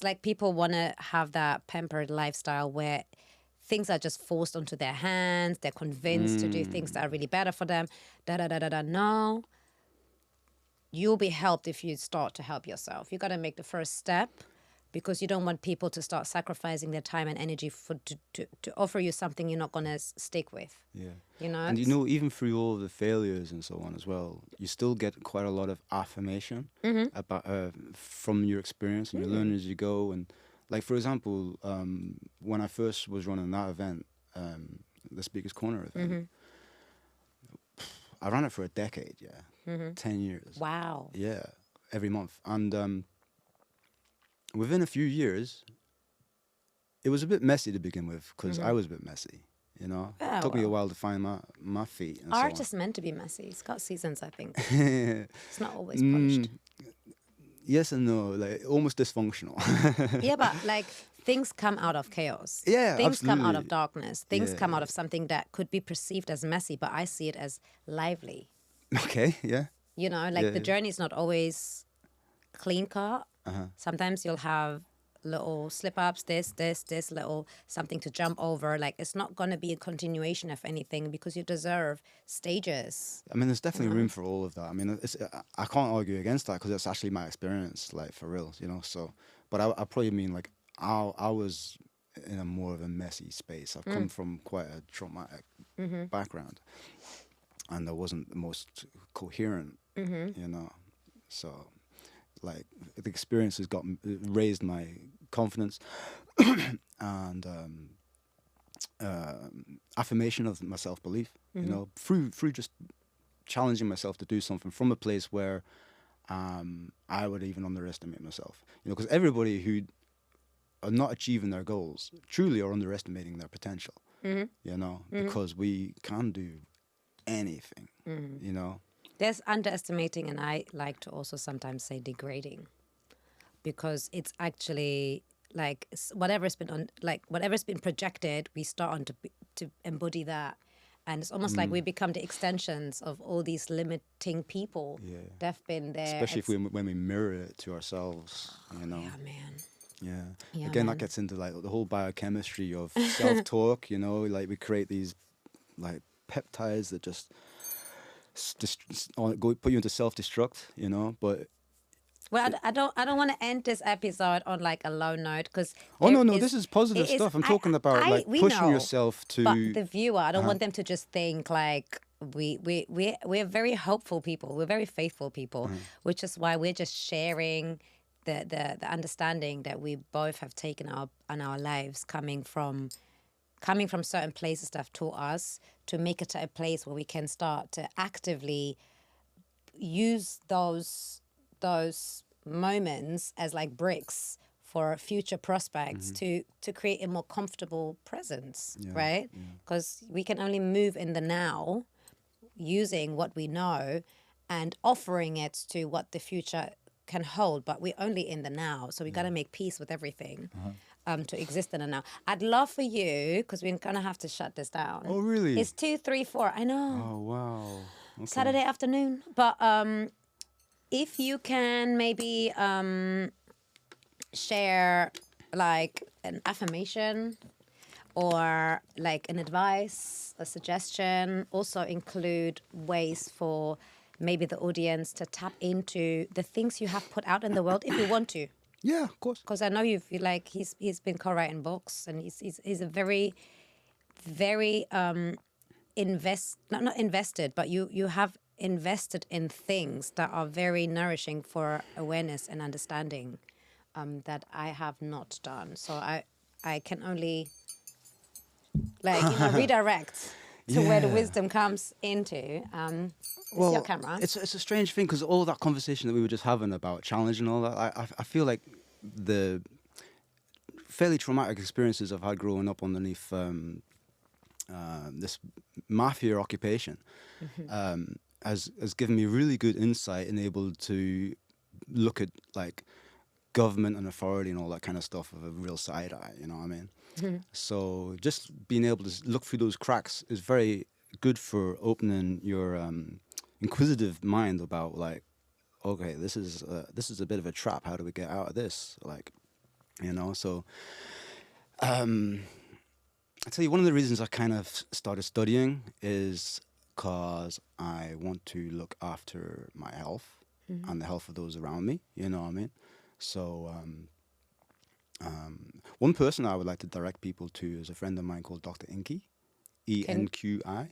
like people want to have that pampered lifestyle where things are just forced onto their hands. They're convinced to do things that are really better for them. No, you'll be helped if you start to help yourself. You got to make the first step because you don't want people to start sacrificing their time and energy to offer you something you're not going to stick with. Yeah. You know? And you know, even through all the failures and so on as well, you still get quite a lot of affirmation about from your experience, and you learn as you go. And like, for example, when I first was running that event, the Speaker's Corner event, I ran it for a decade, 10 years. Wow. Yeah, every month. And within a few years, it was a bit messy to begin with because I was a bit messy. You know, Yeah, it took me a well. while to find my feet. And Art so is meant to be messy. It's got seasons, I think. on. It's not always polished. Yes and no, like almost dysfunctional. Yeah, but like things come out of chaos. Yeah, things come out absolutely. of darkness. Things Yeah, come out of something that could be perceived as messy, but I see it as lively. Okay, yeah. You know, like Yeah, the yeah. journey is not always clean cut. Uh-huh. Sometimes you'll have little slip ups, this, little something to jump over. Like it's not going to be a continuation of anything because you deserve stages. I mean, there's definitely room for all of that. I mean, I can't argue against that because it's actually my experience, like, for real, you know. So, but I probably mean, like, I was in a more of a messy space. I've come from quite a traumatic background, and I wasn't the most coherent, you know. So, like, the experience has raised my confidence and affirmation of my self-belief, you know, through just challenging myself to do something from a place where I would even underestimate myself, you know, because everybody who are not achieving their goals truly are underestimating their potential, you know, because we can do anything, you know. There's underestimating, and I like to also sometimes say degrading, because it's actually like whatever's been projected, we start on to embody that, and it's almost like we become the extensions of all these limiting people. Yeah. They've been there, Especially when we mirror it to ourselves, you know. yeah, man. Yeah. Yeah, Again, man. that gets into like the whole biochemistry of self-talk, you know, like we create these like peptides that just put you into self-destruct, you know, but Well, I don't want to end this episode on like a low note because no, this is positive stuff. I'm talking about like we pushing know, yourself to But the viewer, I don't want them to just think like we're very hopeful people. We're very faithful people, which is why we're just sharing the understanding that we both have taken on our lives coming from certain places that have taught us to make it to a place where we can start to actively use those moments as like bricks for future prospects to create a more comfortable presence, right? Because we can only move in the now using what we know and offering it to what the future can hold, but we're only in the now, so we got to make peace with everything to exist in the now. I'd love for you, because we're gonna have to shut this down. Oh, really? It's 2, 3, 4. I know. Oh, wow. Okay. Saturday afternoon. But if you can maybe share like an affirmation or like an advice, a suggestion, also include ways for maybe the audience to tap into the things you have put out in the world if you want to. Yeah, of course. Because I know he's been co-writing books, and he's a very, very not invested, but you have invested in things that are very nourishing for awareness and understanding that I have not done. So I can only redirect to where the wisdom comes into. It's your camera. It's a strange thing because all that conversation that we were just having about challenge and all that, I feel like the fairly traumatic experiences I've had growing up underneath this mafia occupation has given me really good insight and able to look at like government and authority and all that kind of stuff with a real side eye, you know what I mean? So just being able to look through those cracks is very good for opening your inquisitive mind about like, okay, this is a bit of a trap. How do we get out of this? Like, you know, so I tell you, one of the reasons I kind of started studying is because I want to look after my health and the health of those around me, you know what I mean? So one person I would like to direct people to is a friend of mine called Dr. EnQi, EnQi.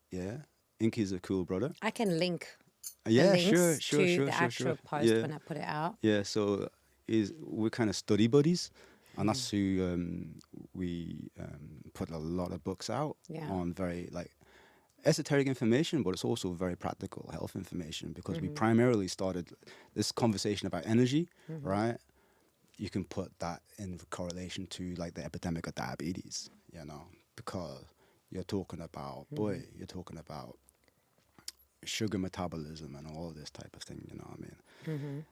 Yeah, EnQi is a cool brother. I can link Yeah, the links sure, to the actual post yeah. when I put it out. Yeah, so we're kind of study buddies, and that's who we put a lot of books out on very like esoteric information, but it's also very practical health information because we primarily started this conversation about energy, right? You can put that in correlation to like the epidemic of diabetes, you know, because you're talking about, you're talking about sugar metabolism and all this type of thing, you know what I mean?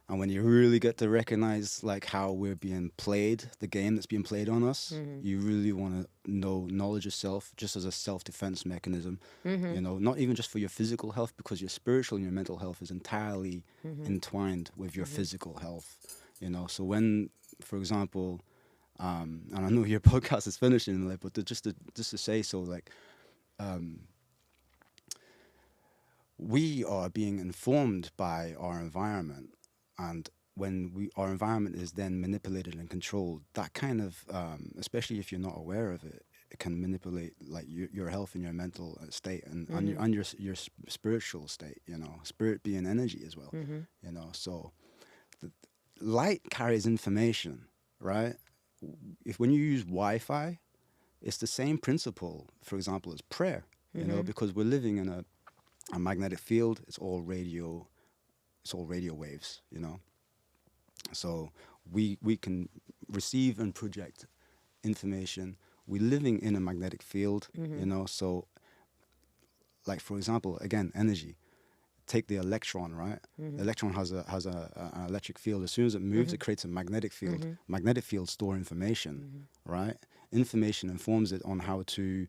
And when you really get to recognize like how we're being played, the game that's being played on us, you really want to know knowledge of self just as a self-defense mechanism, you know, not even just for your physical health, because your spiritual and your mental health is entirely entwined with your physical health, you know. So when, for example, and I know your podcast is finishing, like, but just to say so, like, we are being informed by our environment, and when our environment is then manipulated and controlled, that kind of, especially if you're not aware of it, it can manipulate like your health and your mental state and your spiritual state. You know, spirit being energy as well. You know, so the light carries information, right? When you use Wi-Fi, it's the same principle, for example, as prayer. You know, because we're living in a magnetic field. It's all radio waves, you know. So we can receive and project information. We're living in a magnetic field, you know. So, like for example, again, energy. Take the electron, right? The electron has an electric field. As soon as it moves, it creates a magnetic field. Magnetic fields store information, right? Information informs it on how to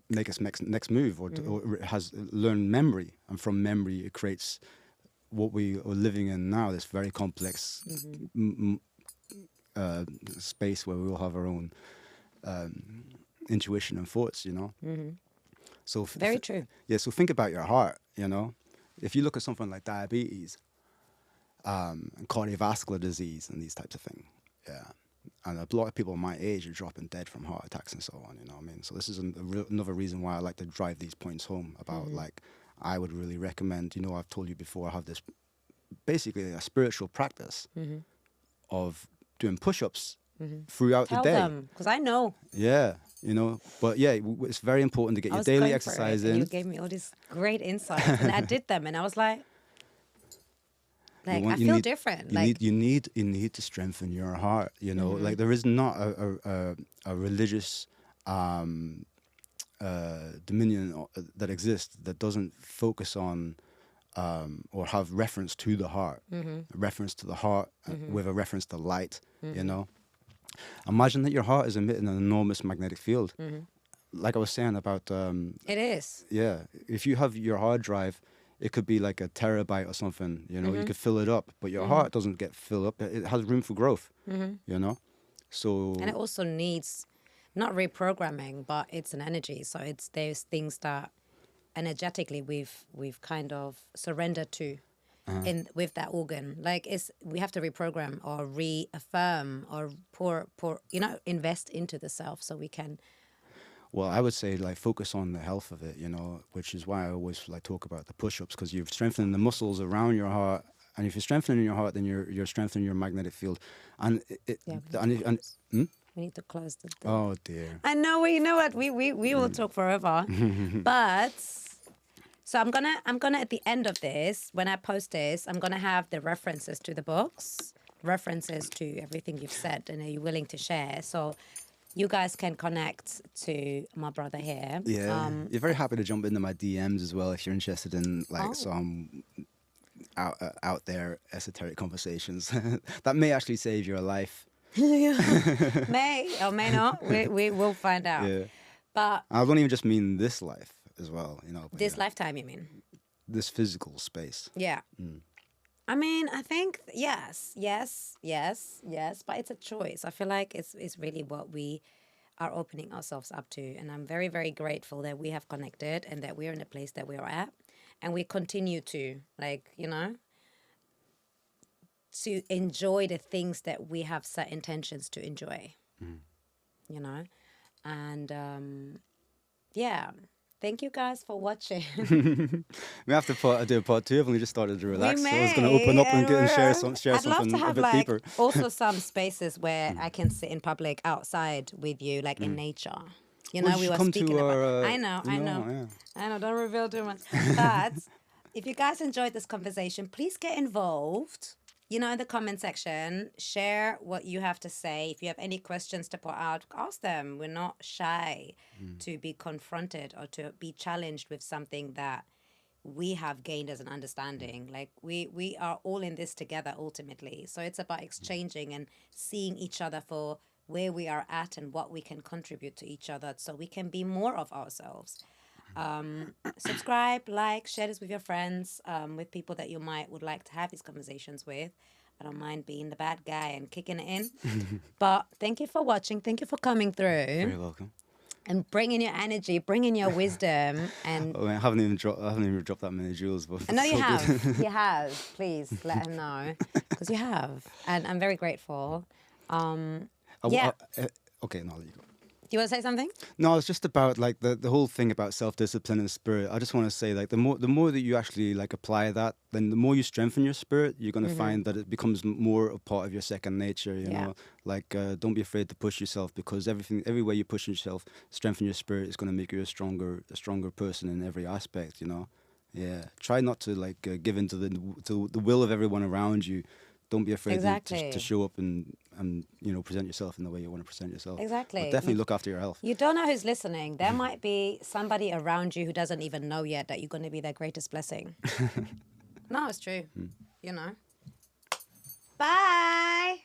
make its next move, or it has learned memory, and from memory it creates what we are living in now, this very complex space where we all have our own intuition and thoughts, you know. So very true. Yeah, so think about your heart, you know. If you look at something like diabetes, and cardiovascular disease and these types of things, yeah. And a lot of people my age are dropping dead from heart attacks and so on, you know what I mean? So this is another reason why I like to drive these points home about, like, I would really recommend, you know, I've told you before, I have this, basically a spiritual practice of doing push-ups throughout the day. Tell them, because I know. Yeah, you know, but yeah, it's very important to get your daily exercise in. You gave me all these great insights, and I did them, and I was like I feel different. You need to strengthen your heart. You know, like there is not a religious dominion that exists that doesn't focus on or have reference to the heart, reference to the heart with a reference to light. You know, imagine that your heart is emitting an enormous magnetic field. Like I was saying about it is. Yeah, if you have your hard drive, it could be like a terabyte or something, you know, you could fill it up, but your heart doesn't get filled up. It has room for growth, you know? So... And it also needs, not reprogramming, but it's an energy. So there's things that energetically we've kind of surrendered to in with that organ. Like we have to reprogram or reaffirm or pour invest into the self so we can. Well, I would say like focus on the health of it, which is why I always like talk about the push-ups, because you're strengthening the muscles around your heart, and if you're strengthening your heart, then you're strengthening your magnetic field, and We need to close the. Oh dear. I know. Well, you know what? We will talk forever, but. So I'm gonna at the end of this, when I post this, I'm gonna have the references to the books, references to everything you've said, and are you willing to share? So you guys can connect to my brother here. Yeah, you're very happy to jump into my DMs as well if you're interested in like some out there esoteric conversations that may actually save your life. May or may not. We will find out. Yeah. But I don't even just mean this life as well, This lifetime, you mean? This physical space. Yeah. I mean, I think yes, but it's a choice. I feel like it's really what we are opening ourselves up to, and I'm very, very grateful that we have connected and that we're in the place that we are at, and we continue to to enjoy the things that we have set intentions to enjoy. And thank you guys for watching. We have to do a part 2. I've only just started to relax, We so I was going to open up and share something I'd love to have a bit deeper. also some spaces where I can sit in public outside with you, like in nature. We were speaking about. I know. Don't reveal too much. But if you guys enjoyed this conversation, please get involved. In the comment section, share what you have to say. If you have any questions to put out, ask them. We're not shy to be confronted or to be challenged with something that we have gained as an understanding. Like we are all in this together ultimately. So it's about exchanging and seeing each other for where we are at and what we can contribute to each other so we can be more of ourselves. Subscribe, like, share this with your friends, with people that you would like to have these conversations with. I don't mind being the bad guy and kicking it in. But thank you for watching. Thank you for coming through. Very welcome. And bringing your energy, bringing your wisdom, and I haven't even dropped that many jewels. But I know you have. You have. Please let him know, because you have, and I'm very grateful. Okay, no, you go. Do you want to say something? No, it's just about like the whole thing about self-discipline and spirit. I just want to say like the more that you actually like apply that, then the more you strengthen your spirit, you're going to find that it becomes more a part of your second nature, you know. Like don't be afraid to push yourself, because every way you push yourself, strengthen your spirit is going to make you a stronger person in every aspect, Yeah. Try not to like give in to the will of everyone around you. Don't be afraid to show up and present yourself in the way you want to present yourself. Exactly. But definitely look after your health. You don't know who's listening. There might be somebody around you who doesn't even know yet that you're going to be their greatest blessing. No, it's true. Bye.